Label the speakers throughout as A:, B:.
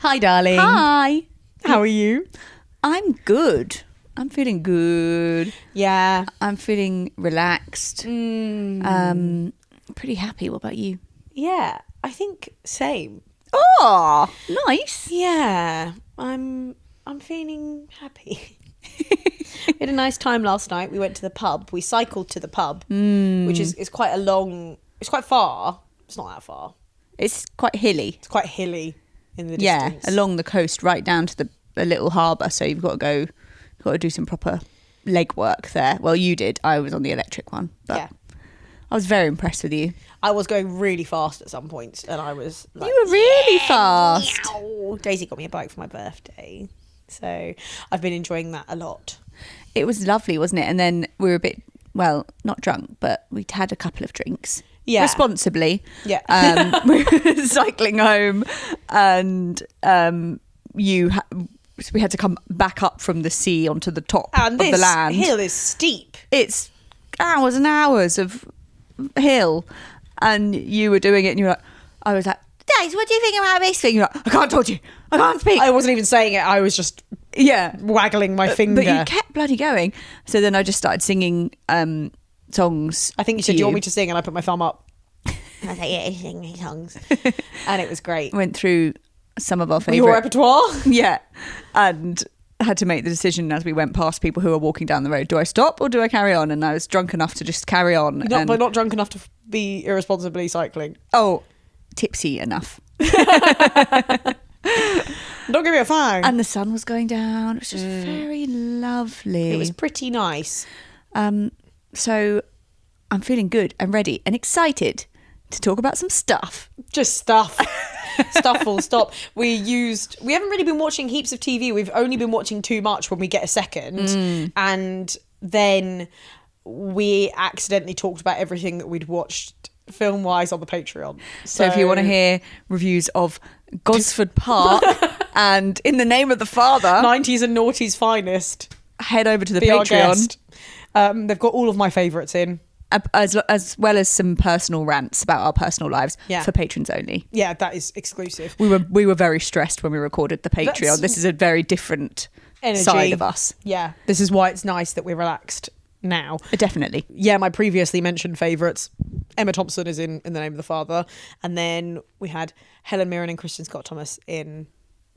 A: Hi, darling.
B: Hi.
A: How are you?
B: I'm good. I'm feeling good.
A: Yeah.
B: I'm feeling relaxed. Pretty happy. What about you?
A: Yeah. I think same.
B: Oh, nice.
A: Yeah. I'm feeling happy. We had a nice time last night. We went to the pub. We cycled to the pub, which is quite a long. It's quite far. It's not that far.
B: It's quite hilly.
A: It's quite hilly in the distance.
B: Yeah, along the coast, right down to a little harbour. So you've got to do some proper legwork there. Well, you did. I was on the electric one, but
A: Yeah.
B: I was very impressed with you.
A: I was going really fast at some points, and I was like,
B: You were really fast.
A: meow. Daisy got me a bike for my birthday, so I've been enjoying that a lot.
B: It was lovely, wasn't it? And then we were a bit, well, not drunk, but we'd had a couple of drinks.
A: Yeah.
B: Responsibly.
A: Yeah.
B: We were cycling home and we had to come back up from the sea onto the top
A: And
B: of the
A: this
B: land.
A: hill is steep.
B: It's hours and hours of hill. And you were doing it and you were like, I was like, Daisy, what do you think about this thing? You're like, I can't talk to you. I can't speak.
A: I wasn't even saying it. I was just waggling my finger.
B: But you kept bloody going. So then I just started singing songs.
A: I think you said, do you want me to sing? And I put my thumb up. I was like, yeah, sing me songs. And it was great.
B: Went through some of our favourite.
A: Your repertoire?
B: Yeah. And had to make the decision as we went past people who were walking down the road. Do I stop or do I carry on? And I was drunk enough to just carry on.
A: But not drunk enough to be irresponsibly cycling.
B: Oh, tipsy enough.
A: Don't give me a fine.
B: And the sun was going down. It was just very lovely.
A: It was pretty nice.
B: So I'm feeling good and ready and excited to talk about some stuff.
A: Just stuff. Stuff full stop. We haven't really been watching heaps of TV. We've only been watching too much when we get a second. And then we accidentally talked about everything that we'd watched film-wise on the Patreon.
B: So if you want to hear reviews of Gosford Park and In the Name of the Father,
A: 90s and noughties finest,
B: head over to the
A: be our
B: Patreon.
A: guest. They've got all of my favourites in.
B: As well as some personal rants about our personal lives for patrons only.
A: Yeah, that is exclusive.
B: We were very stressed when we recorded the Patreon. This is a very different
A: energy.
B: Side of us.
A: Yeah, this is why it's nice that we're relaxed now.
B: Definitely.
A: Yeah, my previously mentioned favourites. Emma Thompson is in The Name of the Father. And then we had Helen Mirren and Christian Scott Thomas in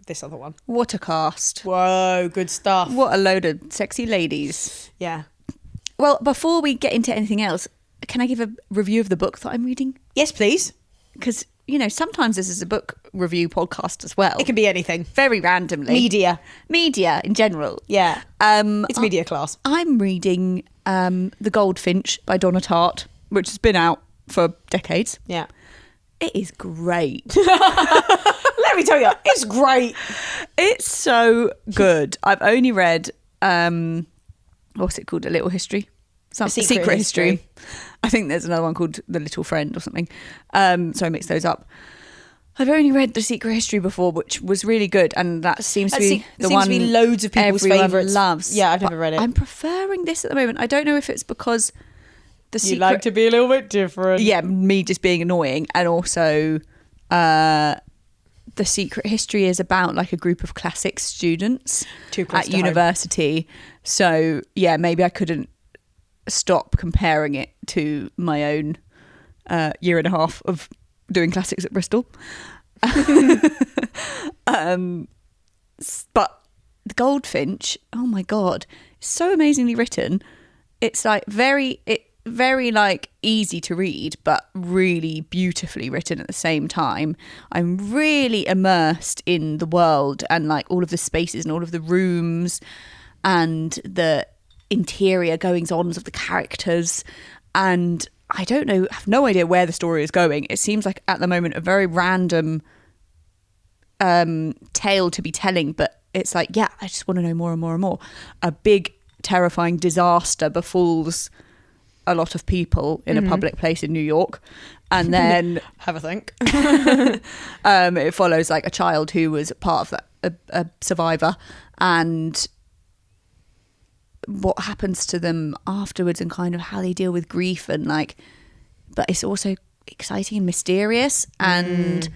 A: this other one.
B: What a cast.
A: Whoa, good stuff.
B: What a load of sexy ladies.
A: Yeah.
B: Well, before we get into anything else, can I give a review of the book that I'm reading?
A: Yes, please.
B: Because, sometimes this is a book review podcast as well.
A: It can be anything.
B: Very randomly. Media in general.
A: Yeah. It's media class.
B: I'm reading The Goldfinch by Donna Tartt, which has been out for decades.
A: Yeah.
B: It is great.
A: Let me tell you, it's great.
B: It's so good. I've only read... what's it called? A Little History? Secret History. I think there's another one called The Little Friend or something. So I mixed those up. I've only read The Secret History before, which was really good, and that seems to be the one
A: to be loads of people's favourites.
B: Loves.
A: Yeah, I've never read it.
B: I'm preferring this at the moment. I don't know if it's because
A: you like to be a little bit different.
B: Yeah, me just being annoying, and also The Secret History is about like a group of classics students at university. So yeah, maybe I couldn't stop comparing it to my own year and a half of doing classics at Bristol. But The Goldfinch, oh my God, it's so amazingly written. It's like very like easy to read, but really beautifully written at the same time. I'm really immersed in the world and like all of the spaces and all of the rooms and the interior goings-ons of the characters. And I have no idea where the story is going. It seems like at the moment a very random tale to be telling, but it's like, yeah, I just want to know more and more and more. A big terrifying disaster befalls a lot of people in a public place in New York, and then
A: have a think.
B: It follows like a child who was part of that, a survivor, and what happens to them afterwards, and kind of how they deal with grief, and like, but it's also exciting and mysterious, and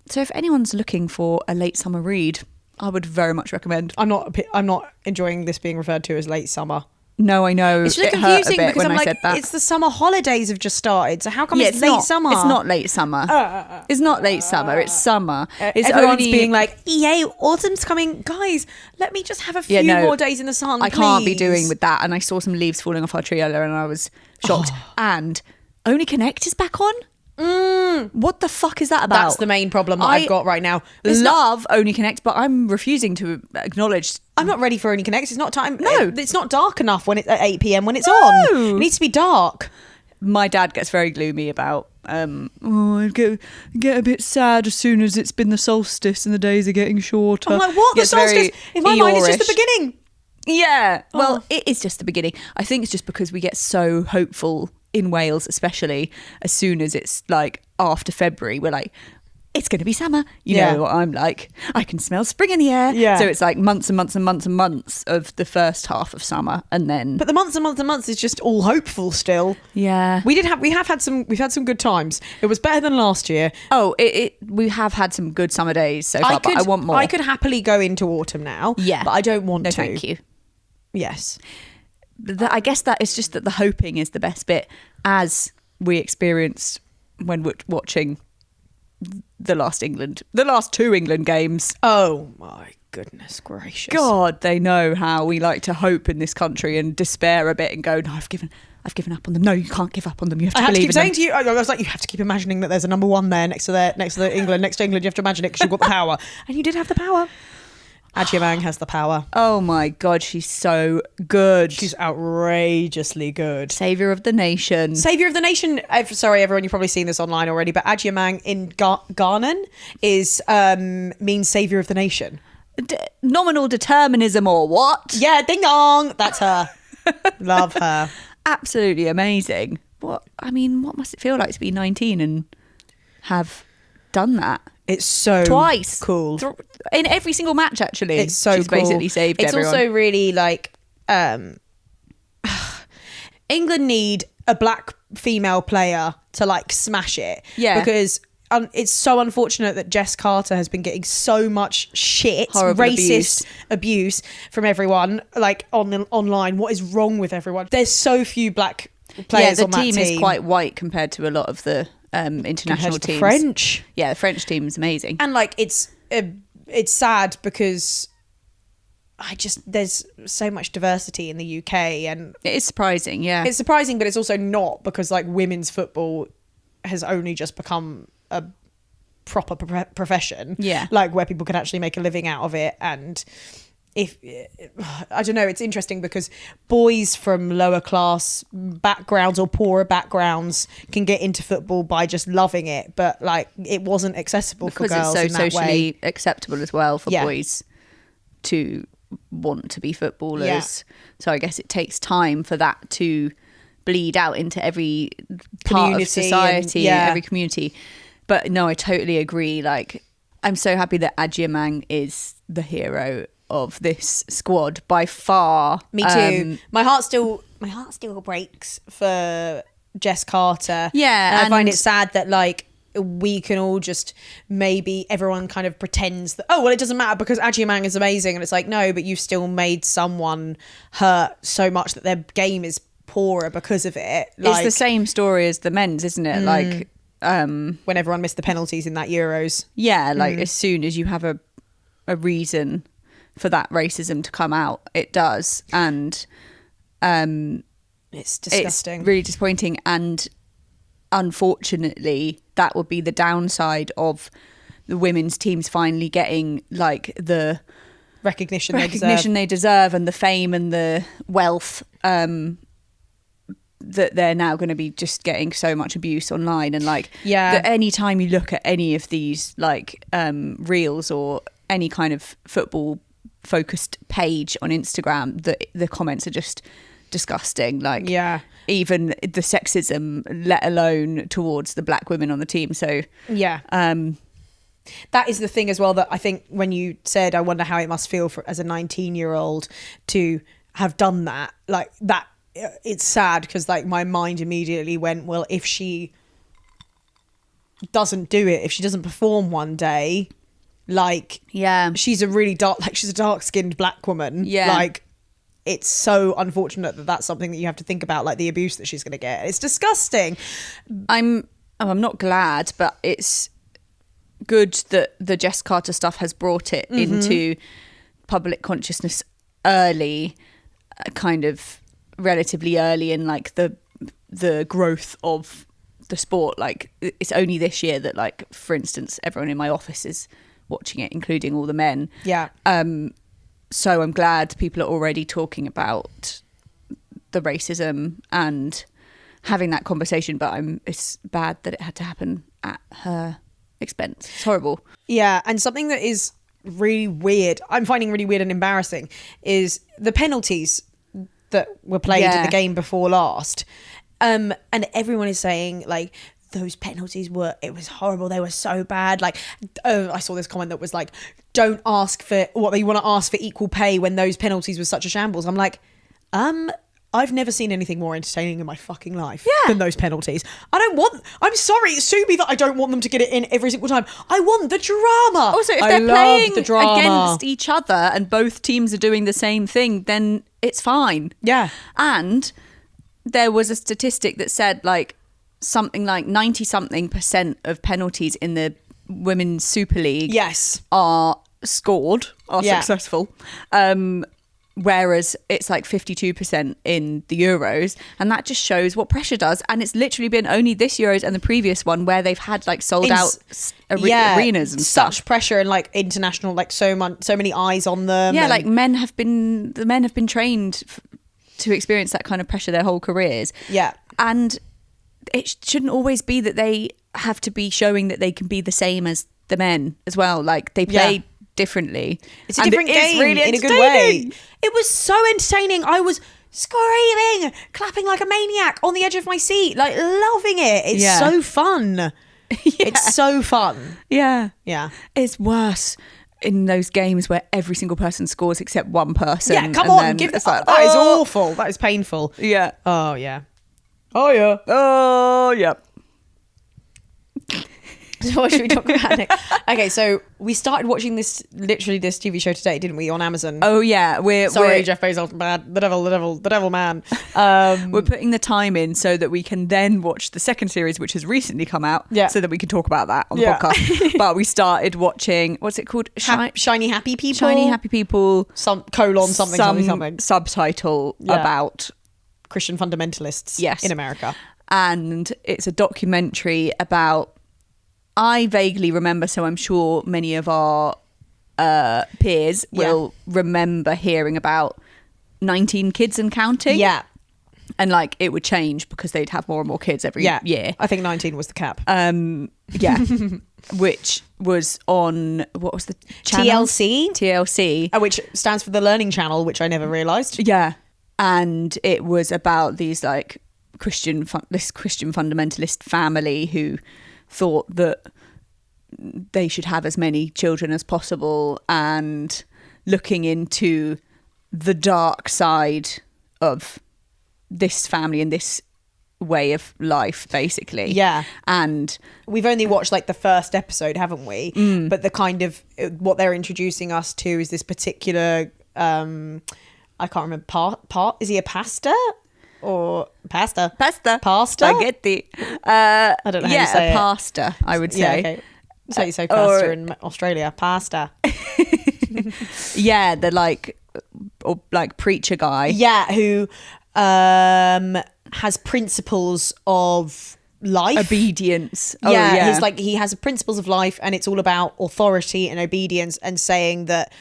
B: So if anyone's looking for a late summer read, I would very much recommend.
A: I'm not enjoying this being referred to as late summer.
B: No, I know.
A: It's just
B: it hurt a
A: confusing
B: bit
A: because
B: when
A: I'm
B: I said
A: like,
B: that.
A: it's the summer holidays have just started. So how come it's late
B: not,
A: summer?
B: It's not late summer. It's not late summer. It's summer. It's
A: Everyone's
B: only
A: being like, yay, autumn's coming. Guys, let me just have a few more days in the sun,
B: I can't be doing with that. And I saw some leaves falling off our tree earlier and I was shocked. And Only Connect is back on? What the fuck is that about?
A: That's the main problem that I've got right now.
B: Love Only Connect, but I'm refusing to acknowledge.
A: I'm not ready for Only Connect. It's not time.
B: No.
A: It's not dark enough when it's at 8 p.m. when it's on. It needs to be dark.
B: My dad gets very gloomy about, I get a bit sad as soon as it's been the solstice and the days are getting shorter.
A: I'm like, what? The solstice? In my mind, it's just the beginning.
B: Yeah. Well, it is just the beginning. I think it's just because we get so hopeful in Wales, especially as soon as it's like after February, we're like, it's going to be summer. You know what I'm like. I can smell spring in the air.
A: Yeah.
B: So it's like months and months and months and months of the first half of summer, and then.
A: But the months and months and months is just all hopeful still.
B: Yeah.
A: We've had some good times. It was better than last year.
B: Oh, we have had some good summer days so far, but I want more.
A: I could happily go into autumn now.
B: Yeah.
A: But I don't want to.
B: Thank you.
A: Yes.
B: I guess that is just that the hoping is the best bit, as we experienced when we're watching the last two England games.
A: Oh my goodness gracious.
B: God, they know how we like to hope in this country and despair a bit and go, no, I've given up on them. No, you can't give up on them. You have to believe in them.
A: I have to keep saying to you, I was like, you have to keep imagining that there's a number one there next to England. Next to England, you have to imagine it because you've got the power. And you did have the power. Agyemang has the power.
B: Oh my God, she's so good.
A: She's outrageously good.
B: Saviour of the nation.
A: Saviour of the nation. Sorry, everyone, you've probably seen this online already, but Agyemang in Ghanaian means saviour of the nation.
B: Nominal determinism or what?
A: Yeah, ding dong. That's her. Love her.
B: Absolutely amazing. What must it feel like to be 19 and have done that?
A: It's so
B: twice
A: cool
B: in every single match. Actually,
A: it's so
B: she's
A: cool.
B: Basically saved everyone.
A: It's also really like England need a black female player to like smash it.
B: Yeah,
A: because it's so unfortunate that Jess Carter has been getting so much shit,
B: horrible
A: racist abuse from everyone, like online. What is wrong with everyone? There's so few black players on that team.
B: The team is quite white compared to a lot of the international teams.
A: French.
B: Yeah, the French team is amazing.
A: And like it's sad because there's so much diversity in the UK, and
B: it is surprising. Yeah,
A: it's surprising, but it's also not, because like women's football has only just become a proper profession.
B: Yeah,
A: like where people can actually make a living out of it. And if I don't know, it's interesting because boys from lower class backgrounds or poorer backgrounds can get into football by just loving it, but like it wasn't accessible
B: because
A: for girls
B: it's
A: in
B: so
A: that
B: socially
A: way.
B: acceptable as well for boys to want to be footballers. Yeah. So I guess it takes time for that to bleed out into every part of society and every community. But no, I totally agree. Like, I'm so happy that Agyemang is the hero of this squad by far.
A: Me too. My heart still breaks for Jess Carter.
B: Yeah,
A: and I find it sad that like we can all just, maybe everyone kind of pretends that, oh well, it doesn't matter because Agyemang is amazing, and it's like, no, but you've still made someone hurt so much that their game is poorer because of it.
B: Like, it's the same story as the men's, isn't it? Like
A: when everyone missed the penalties in that Euros.
B: Yeah, like as soon as you have a reason for that racism to come out, it does. And
A: it's disgusting.
B: It's really disappointing, and unfortunately that would be the downside of the women's teams finally getting like the
A: recognition
B: they deserve and the fame and the wealth that they're now going to be just getting so much abuse online. And like any time you look at any of these like reels or any kind of football focused page on Instagram, the comments are just disgusting. Like even the sexism, let alone towards the black women on the team. So
A: that is the thing as well, that I think when you said, I wonder how it must feel as a 19-year-old to have done that, like that, it's sad because like my mind immediately went, well, if she doesn't do it, if she doesn't perform one day, like,
B: Yeah.
A: she's a dark-skinned black woman.
B: Yeah.
A: Like, it's so unfortunate that that's something that you have to think about, like the abuse that she's going to get. It's disgusting.
B: I'm not glad, but it's good that the Jess Carter stuff has brought it into public consciousness early, kind of relatively early in like the growth of the sport. Like, it's only this year that, like, for instance, everyone in my office is watching it, including all the men.
A: Yeah.
B: So I'm glad people are already talking about the racism and having that conversation, but it's bad that it had to happen at her expense. It's horrible.
A: Yeah, and something that is really weird, I'm finding really weird and embarrassing, is the penalties that were played in the game before last. And everyone is saying, like, those penalties it was horrible, they were so bad. Like, I saw this comment that was like, don't ask for what you want to ask for equal pay when those penalties were such a shambles. I'm like, I've never seen anything more entertaining in my fucking life than those penalties. I'm sorry, sue me that I don't want them to get it in every single time. I want the drama.
B: Also, if they're playing against each other and both teams are doing the same thing, then it's fine.
A: Yeah.
B: And there was a statistic that said, like, something like 90-something% of penalties in the Women's Super League are successful. Whereas it's like 52% in the Euros, and that just shows what pressure does. And it's literally been only this Euros and the previous one where they've had like sold out arenas and
A: such
B: stuff.
A: Pressure and like international, like so many eyes on them.
B: Yeah, like the men have been trained to experience that kind of pressure their whole careers.
A: Yeah,
B: and it shouldn't always be that they have to be showing that they can be the same as the men as well. Like, they play differently.
A: It's a different game, really, in a good way. It was so entertaining. I was screaming, clapping like a maniac on the edge of my seat, like loving it. It's so fun. It's so fun.
B: Yeah.
A: Yeah.
B: It's worse in those games where every single person scores except one person.
A: Yeah, come on, give that. That is awful. That is painful.
B: Yeah.
A: Oh yeah. Oh yeah.
B: Oh yeah.
A: So what should we talk about next? Okay, so we started watching this TV show today, didn't we, on Amazon?
B: Oh yeah,
A: Sorry, Jeff Bezos, bad. The devil man.
B: We're putting the time in so that we can then watch the second series, which has recently come out, so that we can talk about that on the podcast. But we started watching, what's it called?
A: Shiny Happy People.
B: Shiny Happy People.
A: Some
B: subtitle about
A: Christian fundamentalists in America.
B: And it's a documentary about, I vaguely remember, so I'm sure many of our peers will remember hearing about 19 kids and counting.
A: Yeah.
B: And like, it would change because they'd have more and more kids every year.
A: I think 19 was the cap.
B: Yeah. Which was on, what was the channel? TLC.
A: Which stands for the Learning Channel, which I never realised.
B: Yeah. And it was about these like Christian fundamentalist family who thought that they should have as many children as possible, and looking into the dark side of this family and this way of life, basically.
A: Yeah.
B: And
A: we've only watched like the first episode, haven't we? But the kind of what they're introducing us to is this particular I can't remember, is he a pastor? Or pasta.
B: Spaghetti.
A: I don't know how you say
B: a pasta, I would say.
A: Yeah, okay. So you say pasta in Australia. Pasta.
B: Yeah, the like preacher guy.
A: Yeah, who has principles of life.
B: Obedience.
A: He has principles of life, and it's all about authority and obedience, and saying that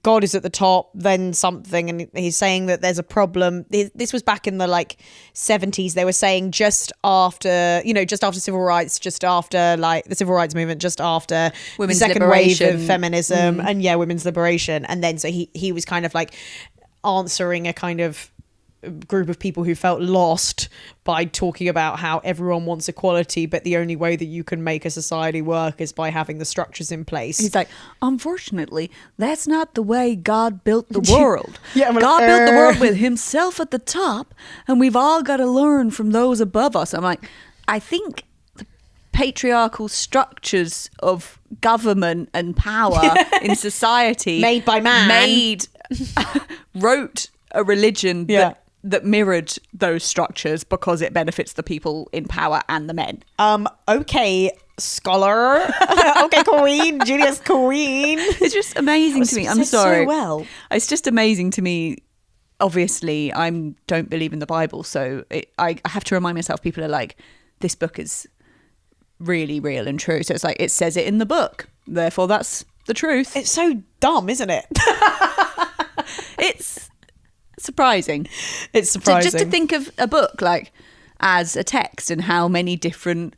A: God is at the top, then something, and he's saying that there's a problem. This was back in the like 70s. They were saying just after civil rights, just after like the civil rights movement, just after
B: women's
A: the second
B: liberation.
A: wave of feminism, and women's liberation. And then so he was kind of like answering a kind of group of people who felt lost by talking about how everyone wants equality, but the only way that you can make a society work is by having the structures in place.
B: He's like, unfortunately, that's not the way God built the world.
A: God
B: built the world with himself at the top, and we've all got to learn from those above us. I'm like, I think patriarchal structures of government and power in society
A: made by man
B: wrote a religion that mirrored those structures because it benefits the people in power and the men.
A: Okay, scholar. Okay, queen. Julia's queen.
B: It's just amazing to me. I'm sorry.
A: So well.
B: It's just amazing to me. Obviously, I don't believe in the Bible, so I have to remind myself. People are like, this book is really real and true. So it's like, it says it in the book, therefore that's the truth.
A: It's so dumb, isn't it?
B: It's surprising.
A: It's surprising.
B: So just to think of a book like as a text and how many different,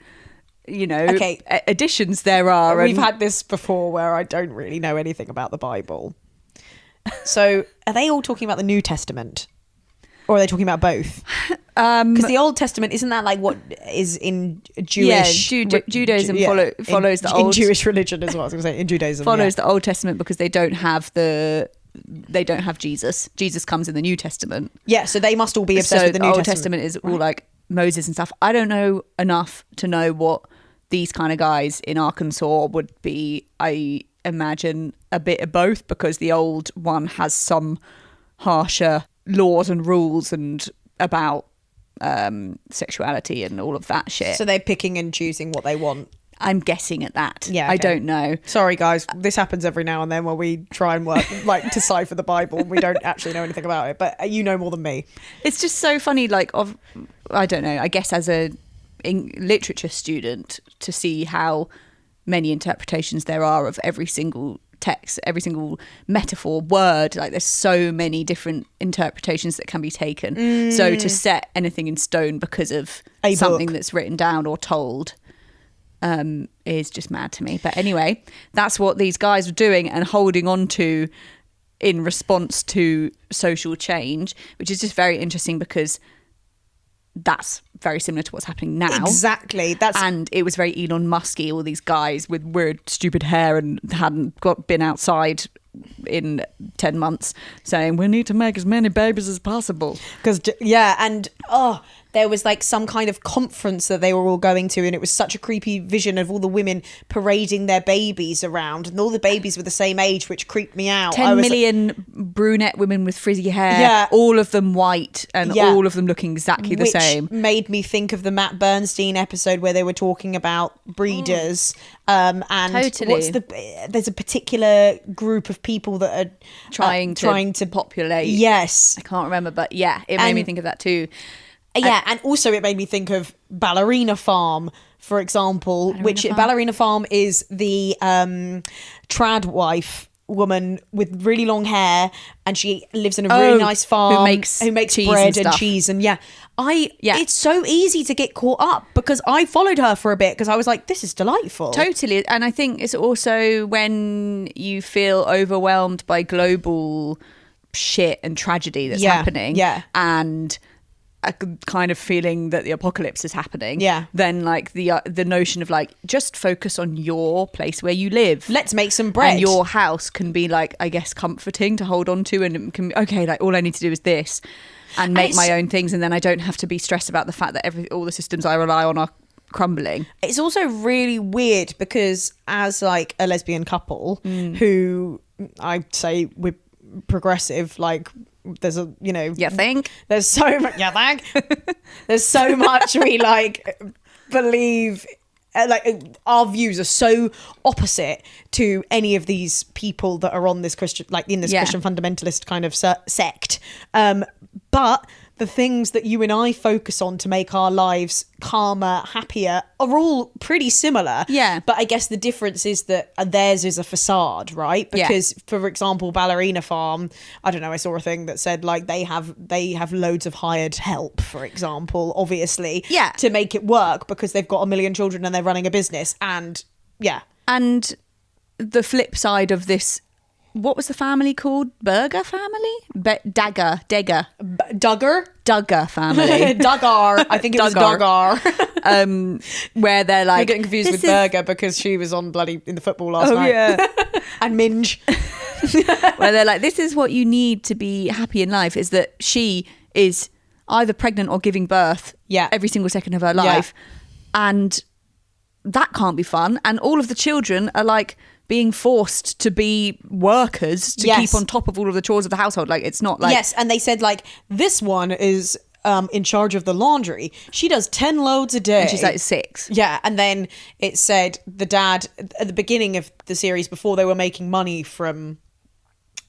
B: editions there are.
A: We've had this before where I don't really know anything about the Bible. So are they all talking about the New Testament? Or are they talking about both? Because the Old Testament, isn't that like what is in Jewish...
B: Yeah, Judaism follows the old...
A: In Jewish religion is what I was going to say, in Judaism.
B: Follows the Old Testament because they don't have Jesus. Jesus comes in the New Testament.
A: Yeah, so they must all be obsessed with the New
B: Old
A: Testament.
B: Testament is all like Moses and stuff. I don't know enough to know what these kind of guys in Arkansas would be. I imagine a bit of both because the old one has some harsher laws and rules and about sexuality and all of that shit.
A: So they're picking and choosing what they want.
B: I'm guessing at that.
A: Yeah, okay.
B: I don't know.
A: Sorry, guys. This happens every now and then where we try and work, decipher the Bible. And we don't actually know anything about it, but you know more than me.
B: It's just so funny, I don't know, I guess as a literature student to see how many interpretations there are of every single text, every single metaphor, word. Like there's so many different interpretations that can be taken. So to set anything in stone because of something that's written down or told is just mad to me. But anyway, that's what these guys were doing and holding on to in response to social change, which is just very interesting because that's very similar to what's happening now.
A: Exactly.
B: And it was very Elon Musky, all these guys with weird, stupid hair and hadn't been outside in 10 months saying, we need to make as many babies as possible. There was like some kind of conference that they were all going to, and it was such a creepy vision of all the women parading their babies around, and all the babies were the same age, which creeped me out. 10 million brunette women with frizzy hair, all of them white, and all of them looking exactly the same.
A: Made me think of the Matt Bernstein episode where they were talking about breeders. And
B: totally.
A: There's a particular group of people that are
B: trying to populate.
A: Yes.
B: I can't remember, but yeah, it made me think of that too.
A: Yeah, and also it made me think of Ballerina Farm, for example, Ballerina Farm is the trad wife woman with really long hair, and she lives in a really nice farm
B: who makes
A: bread and cheese, and it's so easy to get caught up because I followed her for a bit because I was like, this is delightful.
B: Totally. And I think it's also when you feel overwhelmed by global shit and tragedy that's happening, and a kind of feeling that the apocalypse is happening, then like the notion of like just focus on your place where you live,
A: let's make some bread,
B: and your house can be like, I guess, comforting to hold on to, and it can, okay, like all I need to do is this and make my own things, and then I don't have to be stressed about the fact that all the systems I rely on are crumbling.
A: It's also really weird because as like a lesbian couple who I say we're progressive, like there's a
B: you think
A: there's so much there's so much we like believe, like our views are so opposite to any of these people that are on this Christian, like in this Christian fundamentalist kind of sect, but the things that you and I focus on to make our lives calmer, happier, are all pretty similar.
B: Yeah.
A: But I guess the difference is that theirs is a facade, right? Because, for example, Ballerina Farm, I don't know, I saw a thing that said like they have loads of hired help, for example, obviously, to make it work because they've got 1 million children and they're running a business. And
B: and the flip side of this, what was the family called? Burger family? Duggar family.
A: Duggar. I think it was Duggar.
B: Where they're like...
A: You're getting confused with Burger because she was on in the football last night.
B: Yeah.
A: And Minge.
B: Where they're like, this is what you need to be happy in life, is that she is either pregnant or giving birth every single second of her life. And that can't be fun. And all of the children are like being forced to be workers to keep on top of all of the chores of the household. Like, it's not like...
A: Yes, and they said, like, this one is in charge of the laundry. She does 10 loads a day.
B: And she's like 6.
A: Yeah, and then it said the dad, at the beginning of the series, before they were making money from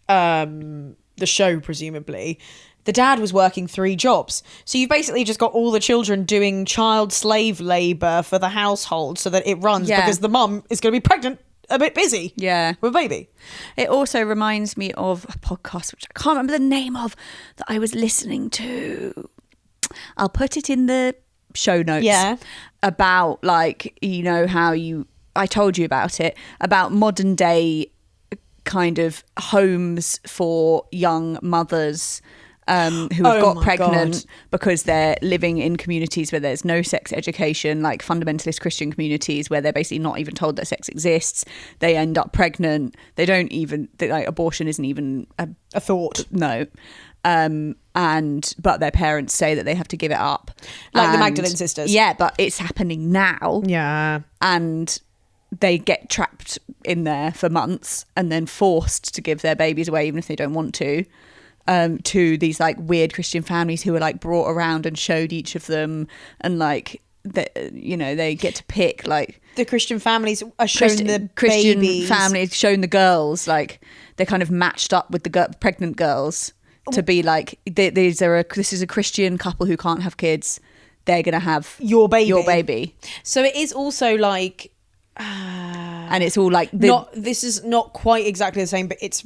A: the show, presumably, the dad was working 3 jobs. So you've basically just got all the children doing child slave labour for the household so that it runs, because the mum is going to be pregnant, a bit busy with a baby.
B: It also reminds me of a podcast, which I can't remember the name of, that I was listening to. I'll put it in the show notes.
A: Yeah.
B: About, like, you know, how I told you about it, about modern day kind of homes for young mothers who have got pregnant because they're living in communities where there's no sex education, like fundamentalist Christian communities where they're basically not even told that sex exists. They end up pregnant. They don't even, like, abortion isn't even
A: a thought.
B: No. But their parents say that they have to give it up.
A: Like the Magdalene sisters.
B: Yeah, but it's happening now.
A: Yeah.
B: And they get trapped in there for months and then forced to give their babies away, even if they don't want to these like weird Christian families who are like brought around and showed each of them, and like you know, they get to pick, like, the
A: Christian families are shown the
B: Christian
A: babies.
B: families shown the girls, like they're kind of matched up with the pregnant girls to be like, this is a Christian couple who can't have kids, they're gonna have
A: your baby.
B: So
A: it is also like
B: and it's all like
A: this is not quite exactly the same, but it's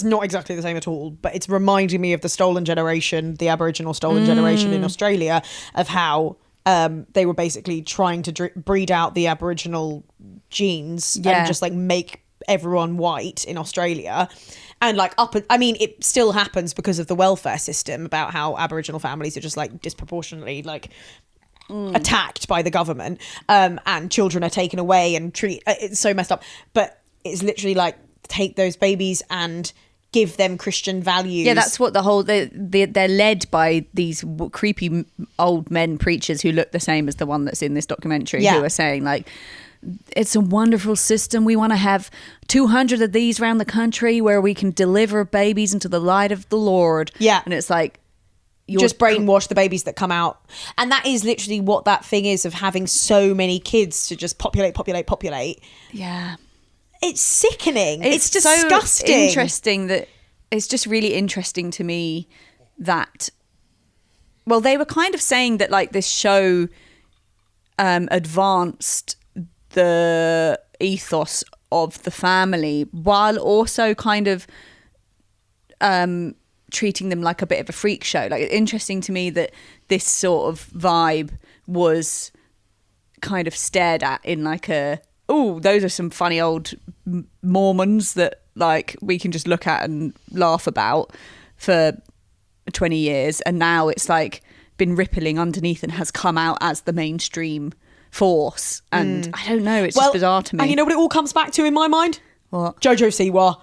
A: not exactly the same at all, but it's reminding me of the stolen generation, the Aboriginal stolen generation in Australia, of how they were basically trying to breed out the Aboriginal genes and just like make everyone white in Australia. And like it still happens because of the welfare system, about how Aboriginal families are just like disproportionately like attacked by the government, and children are taken away and it's so messed up. But it's literally like, take those babies and give them Christian values.
B: Yeah, that's what the whole they're led by these creepy old men preachers who look the same as the one that's in this documentary, who are saying like, it's a wonderful system, we want to have 200 of these around the country where we can deliver babies into the light of the Lord. And it's like,
A: just brainwash the babies that come out. And that is literally what that thing is, of having so many kids to just populate.
B: Yeah.
A: It's sickening. It's disgusting.
B: So interesting that it's just really interesting to me that, well, they were kind of saying that like this show advanced the ethos of the family while also kind of treating them like a bit of a freak show. Like, it's interesting to me that this sort of vibe was kind of stared at in like those are some funny old Mormons that like we can just look at and laugh about for 20 years, and now it's like been rippling underneath and has come out as the mainstream force. And I don't know, it's just bizarre to me.
A: And you know what it all comes back to in my mind?
B: What?
A: Jojo Siwa.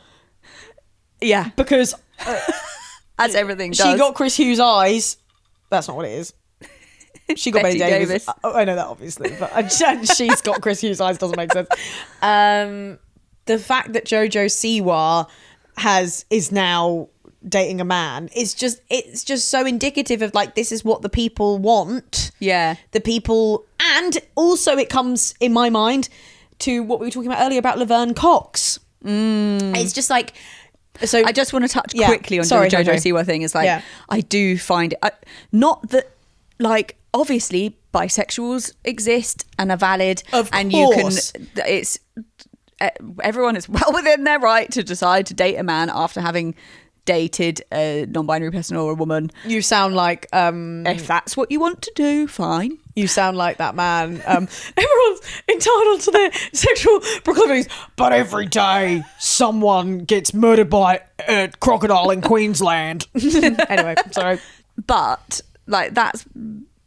B: Yeah,
A: because
B: as everything does.
A: She got Chris Hughes' eyes. That's not what it is. She got Betty Davis. I know that, obviously, but she's got Chris Hughes' eyes doesn't make sense. The fact that Jojo Siwa is now dating a man it's just so indicative of like, this is what the people want. The people. And also it comes in my mind to what we were talking about earlier about Laverne Cox. It's just like, so
B: I just want to touch quickly on the Jojo Siwa thing. Is like, I do find it, not that, like, obviously bisexuals exist and are valid, and
A: course.
B: It's everyone is well within their right to decide to date a man after having dated a non-binary person or a woman.
A: You sound like
B: if that's what you want to do, fine.
A: You sound like that man. Everyone's entitled to their sexual proclivities, but every day someone gets murdered by a crocodile in Queensland. Anyway, sorry.
B: But like, that's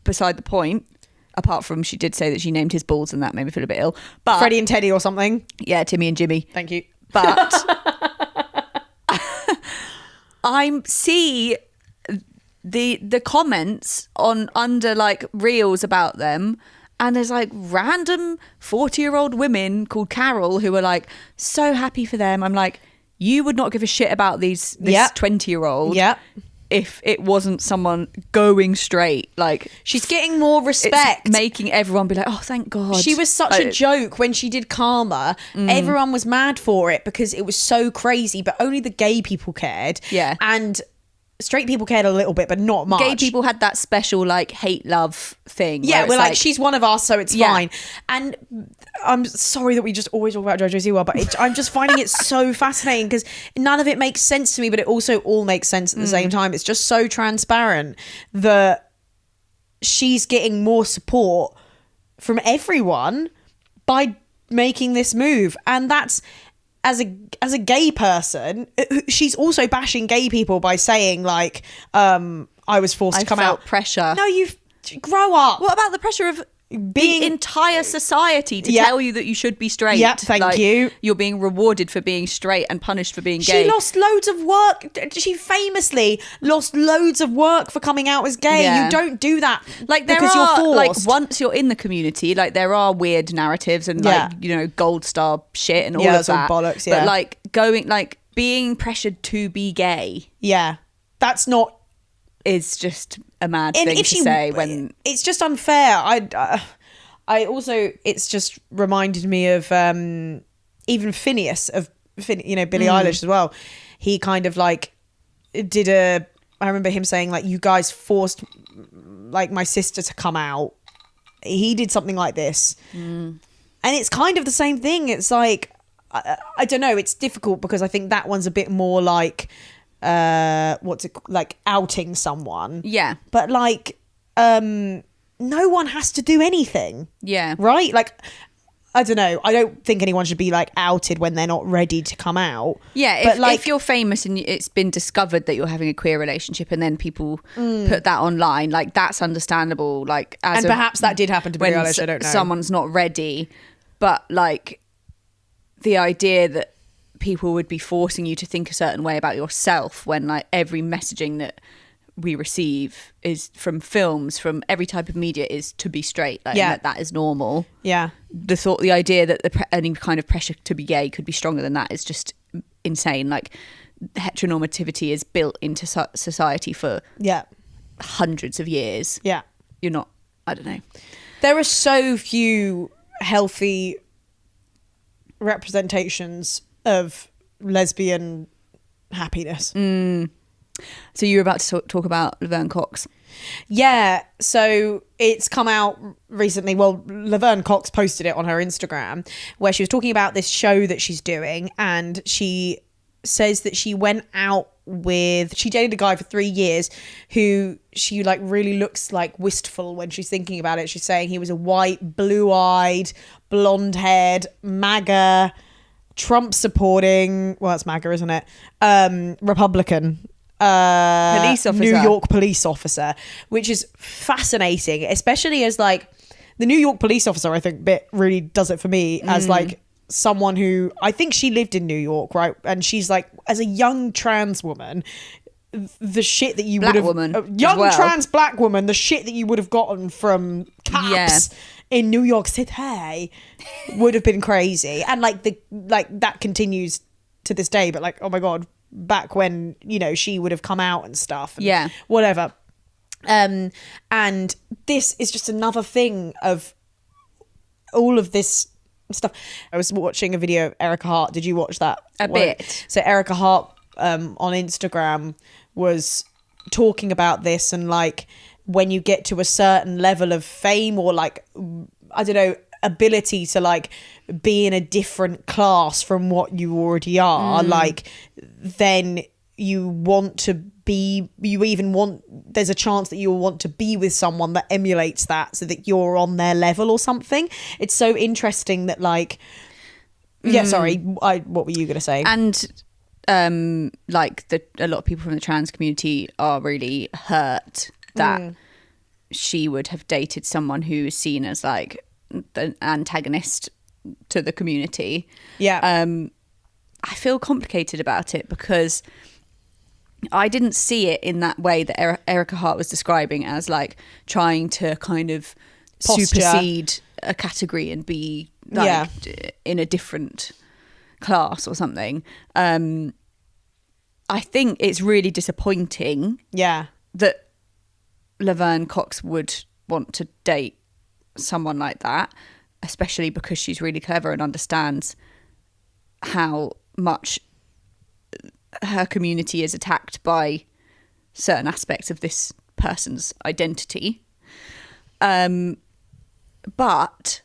B: beside the point. Apart from, she did say that she named his balls, and that made me feel a bit ill. But
A: Freddie and Teddy or something.
B: Yeah, Timmy and Jimmy.
A: Thank you.
B: But I see the comments on under like reels about them, And there's like random 40-year-old women called Carol who are like so happy for them. I'm like, you would not give a shit about this 20-year-old if it wasn't someone going straight. Like,
A: she's getting more respect.
B: It's making everyone be like, oh, thank God.
A: She was such a joke when she did Karma. Everyone was mad for it because it was so crazy, but only the gay people cared.
B: Yeah.
A: And straight people cared a little bit, but not much.
B: Gay people had that special like hate love thing.
A: Yeah, we're like, she's one of us, so it's fine. And I'm sorry that we just always talk about Jojo Siwa, but I'm just finding it so fascinating because none of it makes sense to me, but it also all makes sense at the same time. It's just so transparent that she's getting more support from everyone by making this move, and that's as a gay person, she's also bashing gay people by saying like, I was forced to come out.
B: Pressure.
A: No, you've grow up.
B: What about the pressure of the entire society to tell you that you should be straight?
A: Yeah, thank you.
B: You're being rewarded for being straight and punished for being gay.
A: She lost loads of work. She famously lost loads of work for coming out as gay.
B: Yeah.
A: You don't do that
B: like
A: because you're forced.
B: Like once you're in the community, like there are weird narratives and like, you know, gold star shit and all of that.
A: All bollocks, yeah.
B: But like being pressured to be gay.
A: Yeah. That's not
B: is just a mad thing to say when
A: it's just unfair. I also, it's just reminded me of even Phineas you know, Billie Eilish as well. He kind of like I remember him saying like, you guys forced like my sister to come out. He did something like this, and it's kind of the same thing. It's like I don't know, it's difficult because I think that one's a bit more like like outing someone, but like no one has to do anything, right? Like I don't know, I don't think anyone should be like outed when they're not ready to come out.
B: If you're famous and it's been discovered that you're having a queer relationship and then people put that online, like that's understandable, like
A: and perhaps that did happen to Billie Eilish, I don't know,
B: someone's not ready, but like the idea that people would be forcing you to think a certain way about yourself when like every messaging that we receive is from films, from every type of media, is to be straight, like that is normal. The idea that any kind of pressure to be gay could be stronger than that is just insane. Like heteronormativity is built into society for hundreds of years. You're not, I don't know,
A: there are so few healthy representations of lesbian happiness.
B: So you were about to talk about Laverne Cox.
A: Yeah, so it's come out recently. Well, Laverne Cox posted it on her Instagram where she was talking about this show that she's doing, and she says that she dated a guy for 3 years who she like really looks like wistful when she's thinking about it. She's saying he was a white, blue-eyed, blonde-haired, MAGA, Trump supporting, well, that's MAGA, isn't it? Republican
B: police officer.
A: New York police officer, which is fascinating, especially as like the New York police officer, I think bit really does it for me as like someone who, I think she lived in New York, right? And she's like, as a young trans woman, the shit that you would have, trans black woman, the shit that you would have gotten from cops in New York City would have been crazy. And like that continues to this day, but like, oh my God, back when, you know, she would have come out and stuff and whatever. And this is just another thing of all of this stuff. I was watching a video of Erica Hart. Did you watch that?
B: A bit.
A: So Erica Hart on Instagram was talking about this, and like when you get to a certain level of fame or like, I don't know, ability to like be in a different class from what you already are, like then you want to be, there's a chance that you'll want to be with someone that emulates that so that you're on their level or something. It's so interesting that like what were you gonna say?
B: And like a lot of people from the trans community are really hurt that she would have dated someone who is seen as like the antagonist to the community. I feel complicated about it because I didn't see it in that way that Erica Hart was describing, as like trying to kind of
A: posture.
B: supersede a category and be like in a different class or something. I think it's really disappointing that Laverne Cox would want to date someone like that, especially because she's really clever and understands how much her community is attacked by certain aspects of this person's identity. But,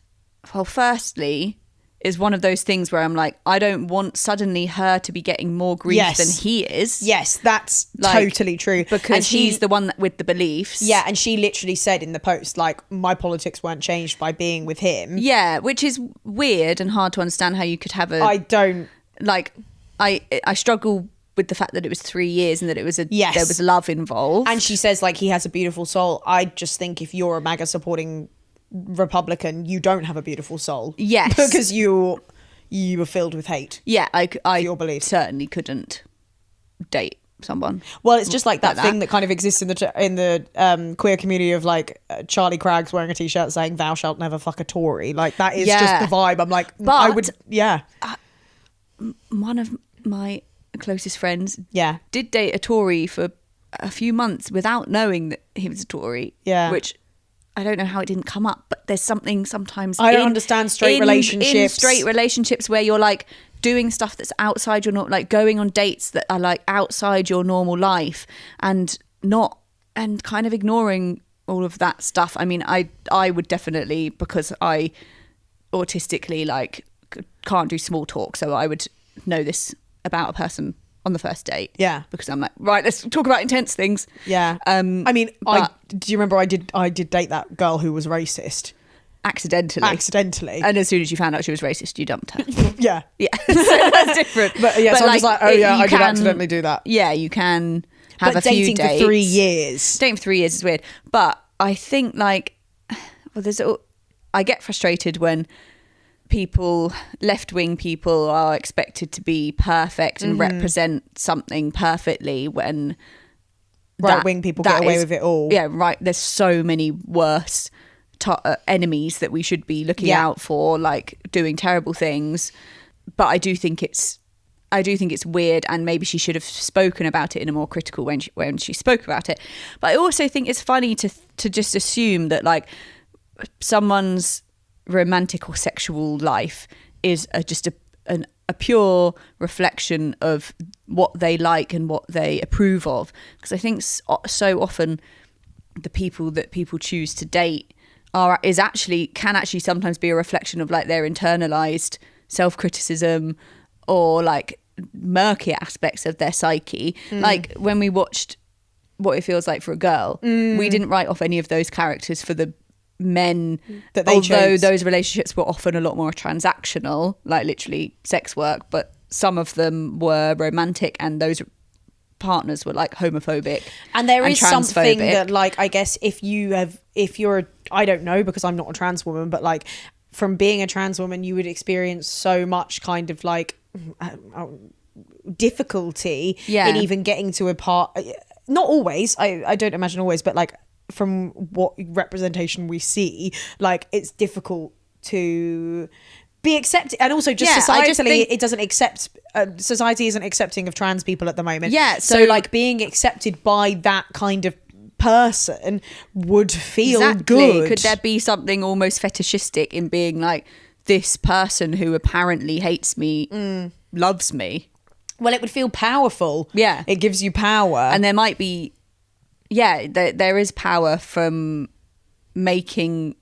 B: well, firstly, is one of those things where I'm like, I don't want suddenly her to be getting more grief than he is.
A: Yes, that's totally true.
B: Because he's the one with the beliefs.
A: Yeah, and she literally said in the post, like, my politics weren't changed by being with him.
B: Yeah, which is weird and hard to understand how you could have a...
A: I don't...
B: Like, I struggle with the fact that it was 3 years and that it was there was love involved.
A: And she says, like, he has a beautiful soul. I just think if you're a MAGA supporting Republican, you don't have a beautiful soul.
B: Yes.
A: Because you were filled with hate.
B: Yeah, I
A: your beliefs.
B: Certainly couldn't date someone.
A: Well, it's just like that thing that kind of exists in the queer community of like Charlie Craggs wearing a t-shirt saying "Thou shalt never fuck a Tory." Like that is just the vibe. I'm like,
B: but
A: I would,
B: one of my closest friends,
A: did
B: date a Tory for a few months without knowing that he was a Tory.
A: Yeah,
B: which I don't know how it didn't come up, but there's something sometimes
A: I don't understand straight relationships.
B: In straight relationships where you're like doing stuff that's outside your normal, like going on dates that are like outside your normal life and kind of ignoring all of that stuff. I mean, I would definitely, because I autistically like can't do small talk, so I would know this about a person on the first date.
A: Yeah,
B: because I'm like, right, let's talk about intense things.
A: Yeah. I mean, do you remember I did date that girl who was racist accidentally,
B: and as soon as you found out she was racist, you dumped her.
A: yeah
B: so that's different.
A: But yeah, so I'm just like, oh yeah, I did accidentally do that.
B: Yeah, you can have
A: but
B: a few
A: dating
B: dates.
A: for 3 years.
B: Dating for 3 years is weird, but I think like, well, I get frustrated when left-wing people are expected to be perfect and represent something perfectly when
A: right-wing people get away with it all.
B: Yeah, right. There's so many worse enemies that we should be looking out for, like doing terrible things. But I do think it's weird, and maybe she should have spoken about it in a more critical when she spoke about it. But I also think it's funny to just assume that like someone's romantic or sexual life is just a pure reflection of what they like and what they approve of, because I think so often the people that people choose to date can actually sometimes be a reflection of like their internalized self-criticism or like murky aspects of their psyche. Like when we watched What It Feels Like for a Girl, we didn't write off any of those characters for the men
A: that they
B: although
A: chose.
B: Those relationships were often a lot more transactional, like literally sex work, but some of them were romantic and those partners were like homophobic
A: and there is
B: transphobic.
A: Something that like I guess if you're I don't know because I'm not a trans woman, but like from being a trans woman you would experience so much kind of like difficulty in even getting to a part, not always, I don't imagine always, but like from what representation we see, like it's difficult to be accepted, and also just societally it doesn't accept society isn't accepting of trans people at the moment. So like being accepted by that kind of person would feel good.
B: Could there be something almost fetishistic in being like, this person who apparently hates me loves me?
A: Well, it would feel powerful.
B: Yeah,
A: it gives you power,
B: and there might be there is power from making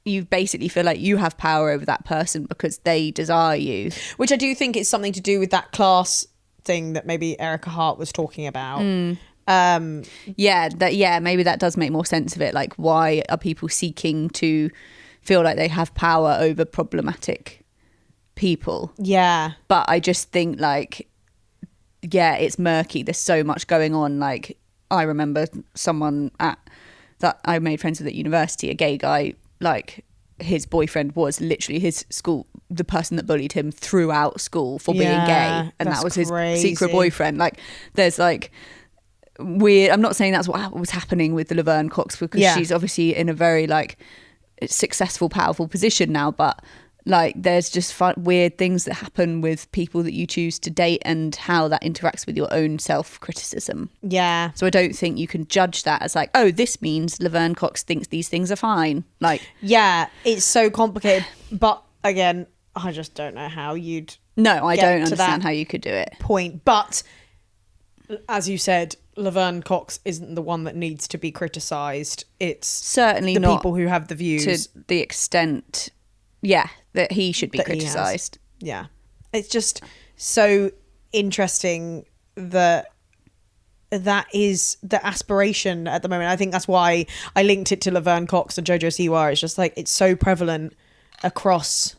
B: you basically feel like you have power over that person because they desire you,
A: which I do think is something to do with that class thing that maybe Erica Hart was talking about.
B: Maybe that does make more sense of it. Like, why are people seeking to feel like they have power over problematic people? But I just think like, it's murky. There's so much going on. Like, I remember someone that I made friends with at university, a gay guy, like his boyfriend was literally his school, the person that bullied him throughout school for being gay, and that was crazy. His secret boyfriend. Like, there's like weird. I'm not saying that's what was happening with the Laverne Cox, because she's obviously in a very like successful, powerful position now, but like there's just weird things that happen with people that you choose to date and how that interacts with your own self-criticism.
A: Yeah.
B: So I don't think you can judge that as like, oh, this means Laverne Cox thinks these things are fine. Like,
A: yeah, it's so complicated. But again, I just don't know how you'd
B: no, I
A: get
B: don't
A: to
B: understand
A: that
B: how you could do it.
A: point. But as you said, Laverne Cox isn't the one that needs to be criticised. It's
B: Certainly
A: the
B: not
A: people who have the views
B: to the extent, that he should be
A: that he has.
B: criticised.
A: Yeah. It's just so interesting that is the aspiration at the moment. I think that's why I linked it to Laverne Cox and Jojo Siwa. It's just like it's so prevalent across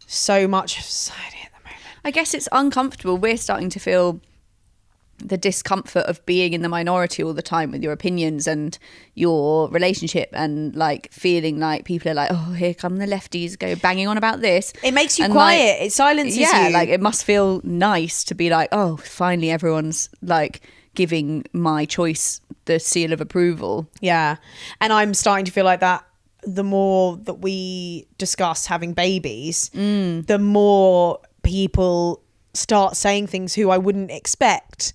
A: so much of society at the moment.
B: I guess it's uncomfortable. We're starting to feel the discomfort of being in the minority all the time with your opinions and your relationship, and like feeling like people are like, oh, here come the lefties go banging on about this.
A: It makes you
B: and
A: quiet.
B: Like,
A: it silences you.
B: Yeah, like it must feel nice to be like, oh, finally everyone's like giving my choice the seal of approval.
A: Yeah. And I'm starting to feel like that the more that we discuss having babies, the more people start saying things who I wouldn't expect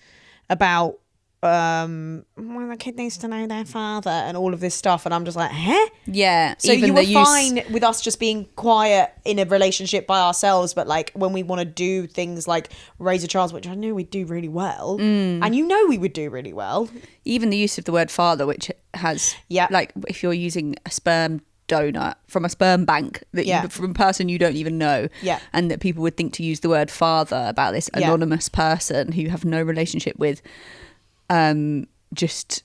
A: about well, the kid needs to know their father and all of this stuff, and I'm just like, huh?
B: Yeah.
A: So you were fine with us just being quiet in a relationship by ourselves, but like when we want to do things like raise a child, which I knew we'd do really well, and you know we would do really well.
B: Even the use of the word father, which has, like if you're using a sperm donor from a sperm bank that from a person you don't even know, and that people would think to use the word father about this anonymous person who you have no relationship with, just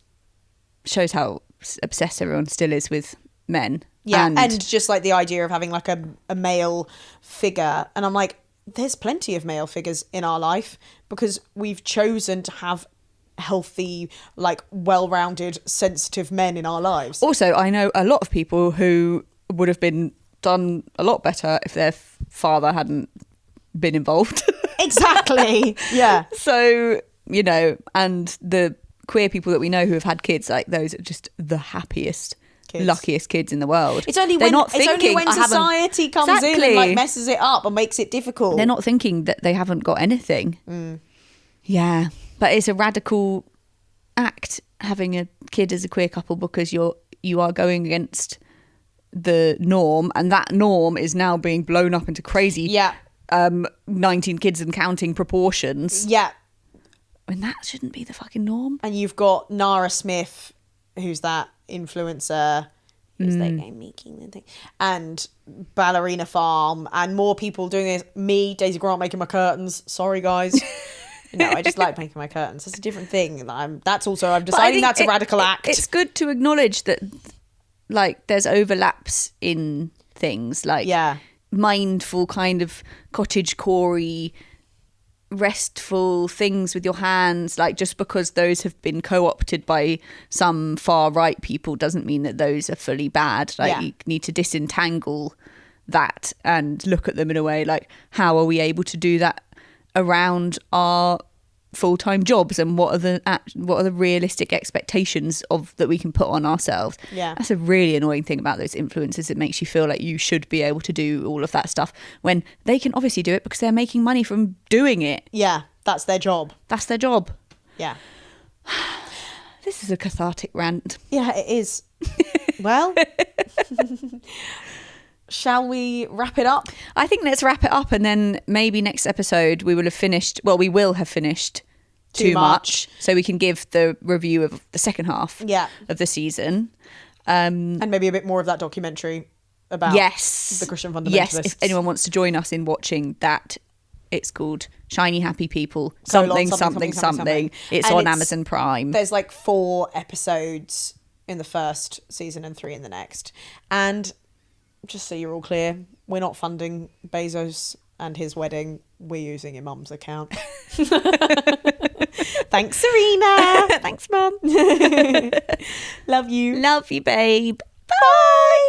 B: shows how obsessed everyone still is with men.
A: And just like the idea of having like a male figure, and I'm like, there's plenty of male figures in our life because we've chosen to have healthy, like well-rounded, sensitive men in our lives.
B: Also, I know a lot of people who would have been done a lot better if their father hadn't been involved.
A: Exactly. Yeah.
B: So, you know, and the queer people that we know who have had kids, like those are just the happiest, luckiest kids in the world.
A: It's only when society comes in and like messes it up and makes it difficult.
B: They're not thinking that they haven't got anything. Yeah. But it's a radical act having a kid as a queer couple, because you are going against the norm, and that norm is now being blown up into crazy 19 kids and counting proportions.
A: Yeah.
B: And that shouldn't be the fucking norm.
A: And you've got Nara Smith, who's that influencer who's like, I'm making the thing, and Ballerina Farm, and more people doing this. Me, Daisy Grant, making my curtains. Sorry, guys. No, I just like making my curtains. It's a different thing. I'm deciding that's a radical act.
B: It's good to acknowledge that, like, there's overlaps in things, like mindful kind of cottagecore-y, restful things with your hands. Like, just because those have been co-opted by some far right people doesn't mean that those are fully bad. Like, you need to disentangle that and look at them in a way like, how are we able to do that around our full-time jobs, and what are the realistic expectations of that we can put on ourselves. That's a really annoying thing about those influencers. It makes you feel like you should be able to do all of that stuff when they can obviously do it because they're making money from doing it.
A: That's their job.
B: This is a cathartic rant.
A: It is. Well, shall we wrap it up?
B: I think let's wrap it up, and then maybe next episode we will have finished Too Much, so we can give the review of the second half of the season.
A: And maybe a bit more of that documentary about the Christian fundamentalists.
B: Yes, if anyone wants to join us in watching that, it's called Shiny Happy People, something. It's on Amazon Prime.
A: There's like 4 episodes in the first season and 3 in the next. And just so you're all clear, we're not funding Bezos and his wedding. We're using your mum's account. Thanks, Serena.
B: Thanks, Mum.
A: Love you.
B: Love you, babe.
A: Bye.